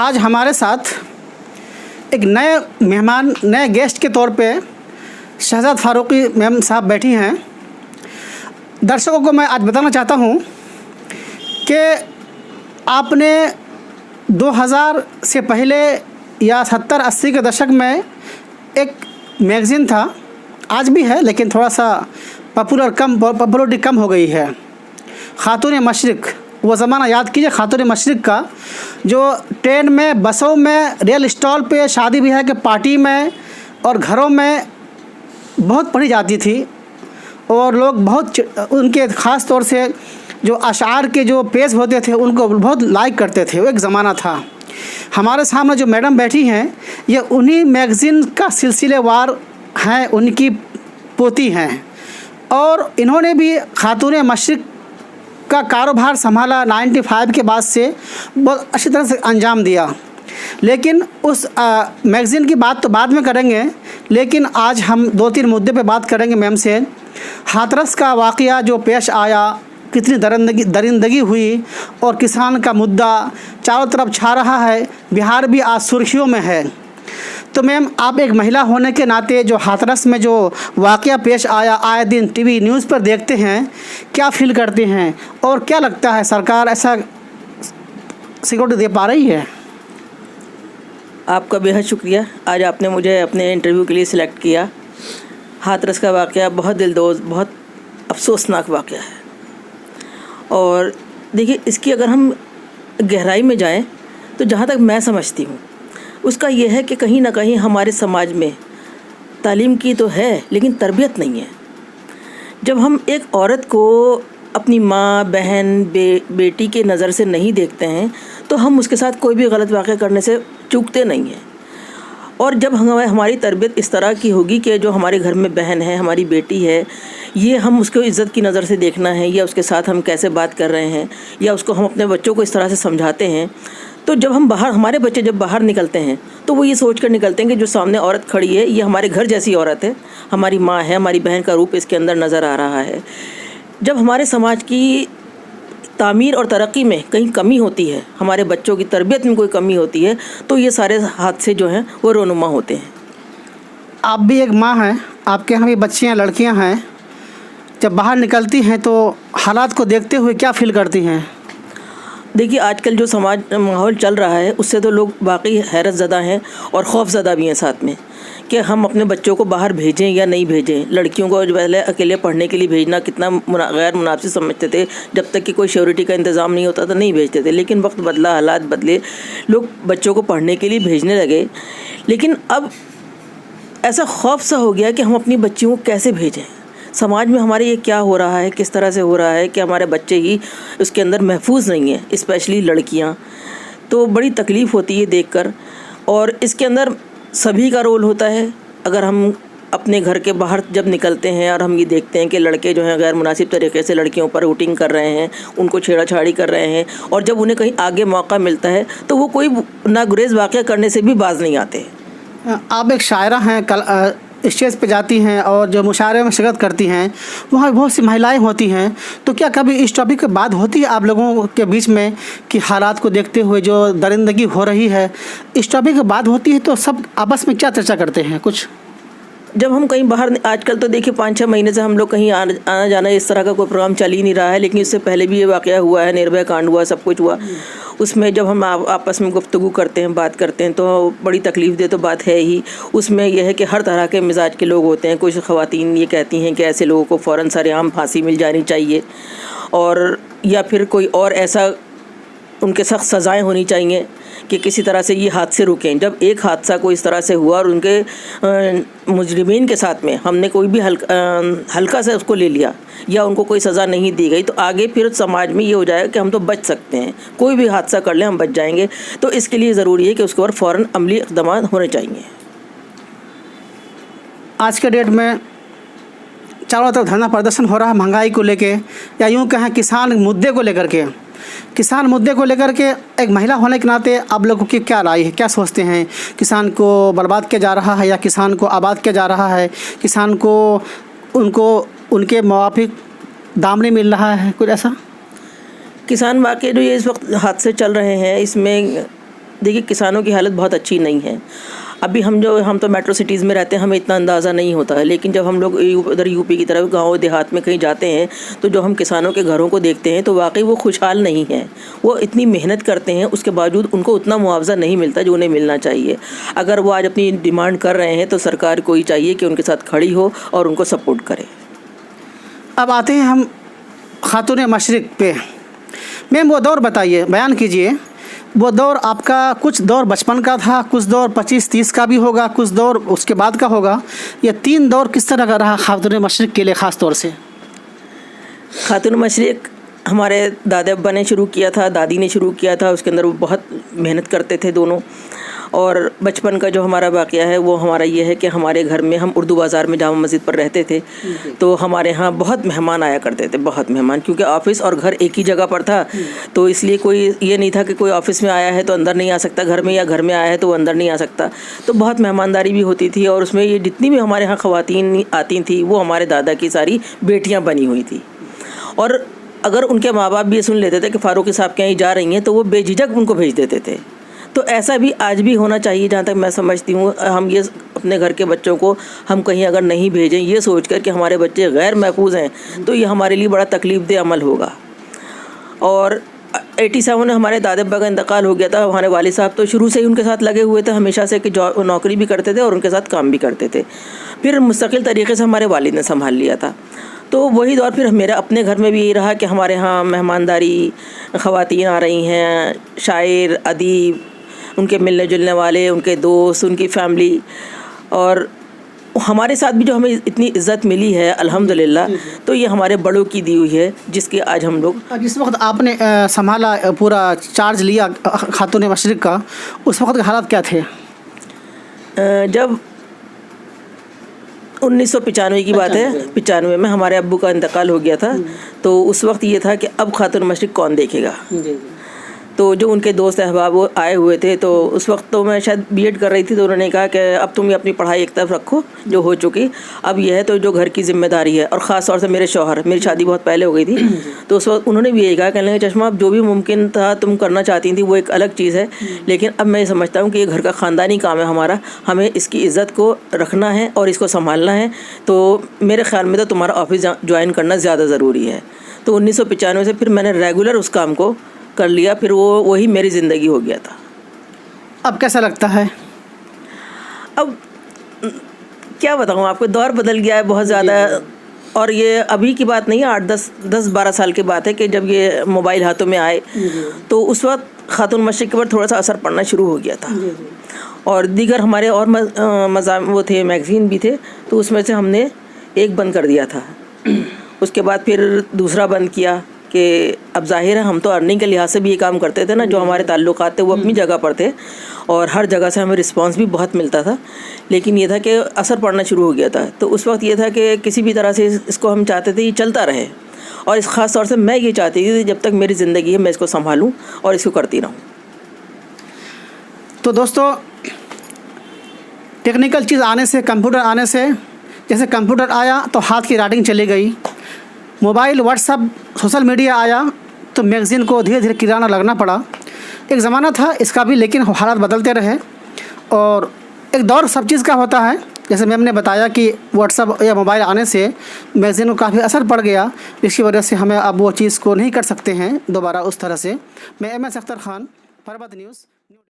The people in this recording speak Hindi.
आज हमारे साथ एक नए मेहमान, नए गेस्ट के तौर पे शहजाद फारूकी मैम साहब बैठी हैं। दर्शकों को मैं आज बताना चाहता हूँ कि आपने 2000 से पहले या 70-80 के दशक में एक मैगज़ीन था, आज भी है लेकिन थोड़ा सा पॉपुलरिटी कम हो गई है, खातून मशरिक़। वो ज़माना याद कीजिए खातून मशरिक़ का, जो ट्रेन में, बसों में, रेल स्टॉल पे, शादी ब्याह के पार्टी में और घरों में बहुत पढ़ी जाती थी और लोग बहुत उनके ख़ास तौर से जो अशआर के जो पेज होते थे उनको बहुत लाइक करते थे। वो एक ज़माना था। हमारे सामने जो मैडम बैठी हैं ये उन्हीं मैगज़ीन का सिलसिलेवार हैं, उनकी पोती हैं और इन्होंने भी खातून मशरिक़ का कारोबार संभाला 95 के बाद से बहुत अच्छी तरह से अंजाम दिया। लेकिन उस मैगज़ीन की बात तो बाद में करेंगे, लेकिन आज हम 2-3 मुद्दे पे बात करेंगे मैम से। हाथरस का वाक़या जो पेश आया, कितनी दरिंदगी हुई और किसान का मुद्दा चारों तरफ छा रहा है, बिहार भी आज सुर्खियों में है। तो मैम, आप एक महिला होने के नाते जो हाथरस में जो वाक़या पेश आया, आए दिन टीवी न्यूज़ पर देखते हैं, क्या फील करते हैं और क्या लगता है सरकार ऐसा सिक्योरिटी दे पा रही है? आपका बेहद शुक्रिया, आज आपने मुझे अपने इंटरव्यू के लिए सिलेक्ट किया। हाथरस का वाक़या बहुत दिलदोज़, बहुत अफसोसनाक वाक़या है और देखिए, इसकी अगर हम गहराई में जाएं तो जहाँ तक मैं समझती हूँ उसका ये है कि कहीं ना कहीं हमारे समाज में तालीम की तो है लेकिन तरबियत नहीं है। जब हम एक औरत को अपनी माँ, बहन, बेटी के नज़र से नहीं देखते हैं तो हम उसके साथ कोई भी गलत वाक़या करने से चूकते नहीं हैं। और जब हमारी तरबियत इस तरह की होगी कि जो हमारे घर में बहन है, हमारी बेटी है, ये हम उसको इज़्ज़त की नज़र से देखना है या उसके साथ हम कैसे बात कर रहे हैं या उसको हम अपने बच्चों को इस तरह से समझाते हैं, तो जब हम बाहर, हमारे बच्चे जब बाहर निकलते हैं तो वो ये सोच कर निकलते हैं कि जो सामने औरत खड़ी है ये हमारे घर जैसी औरत है, हमारी माँ है, हमारी बहन का रूप इसके अंदर नज़र आ रहा है। जब हमारे समाज की तामीर और तरक्की में कहीं कमी होती है, हमारे बच्चों की तरबियत में कोई कमी होती है, तो ये सारे हादसे जो हैं वो रोनुमा होते हैं। आप भी एक माँ हैं, आपके यहाँ भी बच्चियाँ, लड़कियाँ हैं, जब बाहर निकलती हैं तो हालात को देखते हुए क्या फील करती हैं? देखिए, आजकल जो समाज माहौल चल रहा है उससे तो लोग वाकई हैरत ज़दा हैं और खौफज़दा भी हैं साथ में, कि हम अपने बच्चों को बाहर भेजें या नहीं भेजें। लड़कियों को जो पहले अकेले पढ़ने के लिए भेजना कितना गैर मुनासिब समझते थे, जब तक कि कोई श्योरिटी का इंतज़ाम नहीं होता था नहीं भेजते थे। लेकिन वक्त बदला, हालात बदले, लोग बच्चों को पढ़ने के लिए भेजने लगे। लेकिन अब ऐसा खौफ सा हो गया कि हम अपनी बच्चियों को कैसे भेजें। समाज में हमारे ये क्या हो रहा है, किस तरह से हो रहा है कि हमारे बच्चे ही उसके अंदर महफूज नहीं हैं, स्पेशली लड़कियां। तो बड़ी तकलीफ़ होती है देखकर। और इसके अंदर सभी का रोल होता है। अगर हम अपने घर के बाहर जब निकलते हैं और हम ये देखते हैं कि लड़के जो हैं गैर मुनासिब तरीके से लड़कियों पर रूटिंग कर रहे हैं, उनको छेड़ाछाड़ी कर रहे हैं, और जब उन्हें कहीं आगे मौका मिलता है तो वो कोई नागुरेज़ वाक़या करने से भी बाज नहीं आते। आप एक शायरा हैं, स्टेज पे जाती हैं और जो मुशायरे में शिरकत करती हैं, वहाँ बहुत सी महिलाएं होती हैं, तो क्या कभी इस टॉपिक पे बात होती है आप लोगों के बीच में कि हालात को देखते हुए जो दरिंदगी हो रही है, इस टॉपिक पे बात होती है तो सब आपस में क्या चर्चा करते हैं? कुछ जब हम कहीं बाहर, आजकल तो देखिए 5-6 महीने से हम लोग कहीं आना जाना इस तरह का कोई प्रोग्राम चल ही नहीं रहा है, लेकिन इससे पहले भी ये वाक़या हुआ है, निर्भया कांड हुआ, सब कुछ हुआ। उसमें जब हम आपस में गुफ्तगू करते हैं, बात करते हैं, तो बड़ी तकलीफ़ दे तो बात है ही। उसमें यह है कि हर तरह के मिजाज के लोग होते हैं। कुछ ख़वातीन ये कहती हैं कि ऐसे लोगों को फ़ौरन सरेआम फांसी मिल जानी चाहिए, और या फिर कोई और ऐसा उनके सख्त सज़ाएँ होनी चाहिए कि किसी तरह से ये हादसे रुकें। जब एक हादसा कोई इस तरह से हुआ और उनके मुजरिमीन के साथ में हमने कोई भी हल्का से उसको ले लिया या उनको कोई सज़ा नहीं दी गई, तो आगे फिर समाज में ये हो जाएगा कि हम तो बच सकते हैं, कोई भी हादसा कर ले हम बच जाएंगे। तो इसके लिए ज़रूरी है कि उसके ऊपर फ़ौरन अमली इक़दाम होने चाहिए। आज के डेट में चारों तरफ धरना प्रदर्शन हो रहा है महंगाई को लेके, या यूँ कहें किसान मुद्दे को लेकर के। किसान मुद्दे को लेकर के एक महिला होने के नाते आप लोगों की क्या राय है, क्या सोचते हैं? किसान को बर्बाद किया जा रहा है या किसान को आबाद किया जा रहा है? किसान को उनको उनके मुवाफिक दाम नहीं मिल रहा है, कुछ ऐसा? किसान वाकई जो ये इस वक्त हादसे चल रहे हैं, इसमें देखिए किसानों की हालत बहुत अच्छी नहीं है। अभी हम तो मेट्रो सिटीज़ में रहते हैं, हमें इतना अंदाज़ा नहीं होता है, लेकिन जब हम लोग उधर यूपी की तरफ गाँव देहात में कहीं जाते हैं तो जो हम किसानों के घरों को देखते हैं तो वाकई वो खुशहाल नहीं है। वो इतनी मेहनत करते हैं, उसके बावजूद उनको उतना मुआवजा नहीं मिलता जो उन्हें मिलना चाहिए। अगर वो आज अपनी डिमांड कर रहे हैं तो सरकार को ही चाहिए कि उनके साथ खड़ी हो और उनको सपोर्ट करे। अब आते हैं हम खातून मशरिक़ पे। मैम वो दौर बताइए, बयान कीजिए। वो दौर आपका, कुछ दौर बचपन का था, कुछ दौर 25-30 का भी होगा, कुछ दौर उसके बाद का होगा। ये 3 दौर किस तरह का रहा खातून मशरिक़ के लिए ख़ास तौर से? खातून मशरिक़ हमारे दादा अब्बा ने शुरू किया था, दादी ने शुरू किया था। उसके अंदर वो बहुत मेहनत करते थे दोनों। और बचपन का जो हमारा वाक़या है वो हमारा ये है कि हमारे घर में, हम उर्दू बाज़ार में जामा मस्जिद पर रहते थे, तो हमारे यहाँ बहुत मेहमान आया करते थे, बहुत मेहमान, क्योंकि ऑफ़िस और घर एक ही जगह पर था। तो इसलिए कोई ये नहीं था कि कोई ऑफ़िस में आया है तो अंदर नहीं आ सकता घर में, या घर में आया है तो वो अंदर नहीं आ सकता। तो बहुत मेहमानदारी भी होती थी, और उसमें ये जितनी भी हमारे यहाँ ख़वातीन आती थी वो हमारे दादा की सारी बेटियाँ बनी हुई थी। और अगर उनके माँ बाप भी ये सुन लेते थे कि फ़ारूक़ी साहब के यहाँ जा रही हैं तो वो बेझिझक उनको भेज देते थे। तो ऐसा भी आज भी होना चाहिए, जहाँ तक मैं समझती हूँ। हम ये अपने घर के बच्चों को हम कहीं अगर नहीं भेजें ये सोच कर कि हमारे बच्चे गैर महफूज हैं, तो ये हमारे लिए बड़ा तकलीफ़देह अमल होगा। और 87 में हमारे दादा अब्बा का इंतकाल हो गया था। हमारे वालिद साहब तो शुरू से ही उनके साथ लगे हुए थे हमेशा से, कि नौकरी भी करते थे और उनके साथ काम भी करते थे। फिर मुस्तकिल तरीके से हमारे वालिद ने संभाल लिया था। तो वही दौर फिर मेरा अपने घर में भी यही रहा कि हमारे यहाँ मेहमानदारी, ख़वातीन आ रही हैं, शायर, अदीब, उनके मिलने जुलने वाले, उनके दोस्त, उनकी फैमिली, और हमारे साथ भी जो हमें इतनी इज़्ज़त मिली है अल्हम्दुलिल्लाह, तो ये हमारे बड़ों की दी हुई है, जिसके आज हम लोग। जिस वक्त आपने संभाला, पूरा चार्ज लिया खातून मशरिक़ का, उस वक्त के हालात क्या थे? जब 1995 की बात है, 95 में हमारे अब्बू का इंतकाल हो गया था। तो उस वक्त ये था कि अब खातून मशरिक़ कौन देखेगा। तो जो उनके दोस्त अहबाब वो आए हुए थे, तो उस वक्त तो मैं शायद बीएड कर रही थी, तो उन्होंने कहा कि अब तुम अपनी पढ़ाई एक तरफ रखो जो हो चुकी, अब यह है तो जो घर की जिम्मेदारी है। और ख़ास तौर से मेरे शौहर, मेरी शादी बहुत पहले हो गई थी, तो उस वक्त उन्होंने भी यही कहा, कहने लगे चश्मा अब जो भी मुमकिन था तुम करना चाहती थी वो एक अलग चीज़ है, लेकिन अब मैं समझता हूँ कि ये घर का ख़ानदानी काम है हमारा, हमें इसकी इज़्ज़त को रखना है और इसको संभालना है। तो मेरे ख़्याल में तो तुम्हारा ऑफिस ज्वाइन करना ज़्यादा ज़रूरी है। तो 1995 से फिर मैंने रेगुलर उस काम को कर लिया, फिर वही मेरी ज़िंदगी हो गया था। अब कैसा लगता है? अब क्या बताऊँ आपको, दौर बदल गया है बहुत ज़्यादा। और ये अभी की बात नहीं है, 10-12 साल की बात है कि जब ये मोबाइल हाथों में आए, तो उस वक्त खातून मशरिक़ के ऊपर थोड़ा सा असर पड़ना शुरू हो गया था। और दीगर हमारे और वो थे, मैगज़ीन भी थे, तो उसमें से हमने एक बंद कर दिया था। उसके बाद फिर दूसरा बंद किया कि अब ज़ाहिर है हम तो अर्निंग के लिहाज से भी ये काम करते थे ना, जो हमारे ताल्लुकात थे वो अपनी जगह पर थे और हर जगह से हमें रिस्पांस भी बहुत मिलता था, लेकिन ये था कि असर पड़ना शुरू हो गया था। तो उस वक्त ये था कि किसी भी तरह से इसको हम चाहते थे ये चलता रहे, और इस ख़ास तौर से मैं ये चाहती थी जब तक मेरी ज़िंदगी है मैं इसको संभालूँ और इसको करती रहूँ। तो दोस्तों, टेक्निकल चीज़ आने से, कंप्यूटर आने से, जैसे कंप्यूटर आया तो हाथ की राइटिंग चली गई, मोबाइल, व्हाट्सअप, सोशल मीडिया आया तो मैगज़ीन को धीरे धीरे किराना लगना पड़ा। एक ज़माना था इसका भी, लेकिन हालात बदलते रहे और एक दौर सब चीज़ का होता है। जैसे मैम ने बताया कि व्हाट्सअप या मोबाइल आने से मैगज़ीन को काफ़ी असर पड़ गया, जिसकी वजह से हमें अब वो चीज़ को नहीं कर सकते हैं दोबारा उस तरह से। मैं MS अख्तर ख़ान, परबत न्यूज़।